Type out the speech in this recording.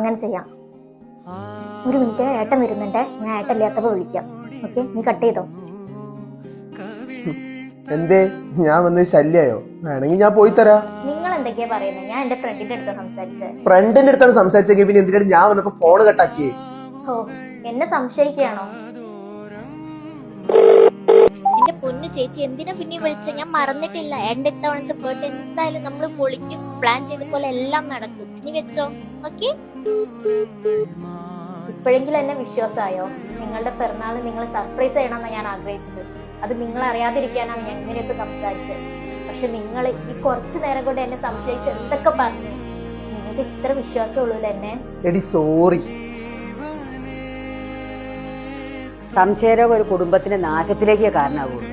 അങ്ങനെ ചെയ്യാം. ഒരു മിനിറ്റ്, ഏട്ടൻ വരുന്നുണ്ടേ, ഞാൻ ഏട്ടനില്ലാത്തപ്പോ വിളിക്കാം. ഓക്കെ, നീ കട്ട് ചെയ്തോ. എന്തേ ഞാൻ വന്ന് ശല്യായോ? വേണമെങ്കിൽ ഞാൻ പോയി തരാം. നിങ്ങൾ എന്തൊക്കെയാ പറയുന്നത്? ഞാൻ എന്റെ ഫ്രണ്ടിന്റെ അടുത്ത് സംസാരിച്ചത്. ഫ്രണ്ടിന്റെ അടുത്താണ് സംസാരിച്ചെങ്കിൽ പിന്നെ എന്തിനാണ് ഞാൻ വന്നപ്പോ ഫോണ് കട്ടാക്കിയേ? ഓ, എന്നെ സംശയിക്കുകയാണോ? എന്റെ പൊന്നു ചേച്ചി, എന്തിനാ പിന്നെ വിളിച്ച? ഞാൻ മറന്നിട്ടില്ല. എന്റെ ഇത്തവണത്തെ ബർത്ത്ഡേ എന്തായാലും നമ്മൾ പൊളിക്കും. പ്ലാൻ ചെയ്ത പോലെ എല്ലാം നടക്കും. നീ വെച്ചോ. ഓക്കെ, ഇപ്പോഴെങ്കിലും എന്നെ വിശ്വാസമായോ? നിങ്ങളുടെ പിറന്നാൾ നിങ്ങൾ സർപ്രൈസ് ചെയ്യണമെന്ന് ഞാൻ ആഗ്രഹിച്ചത്. അത് നിങ്ങൾ അറിയാതിരിക്കാനാണ് ഞാൻ ഇങ്ങനെയൊക്കെ സംസാരിച്ചത്. പക്ഷെ നിങ്ങൾ ഈ കുറച്ചു നേരം കൊണ്ട് എന്നെ സംശയിച്ച് എന്തൊക്കെ പറഞ്ഞു. നിങ്ങൾക്ക് ഇത്ര വിശ്വാസമുള്ളൂ എന്നെ. എടി സോറി. സംശയരോഗം ഒരു കുടുംബത്തിന്റെ നാശത്തിലേക്ക് കാരണമാകുള്ളൂ.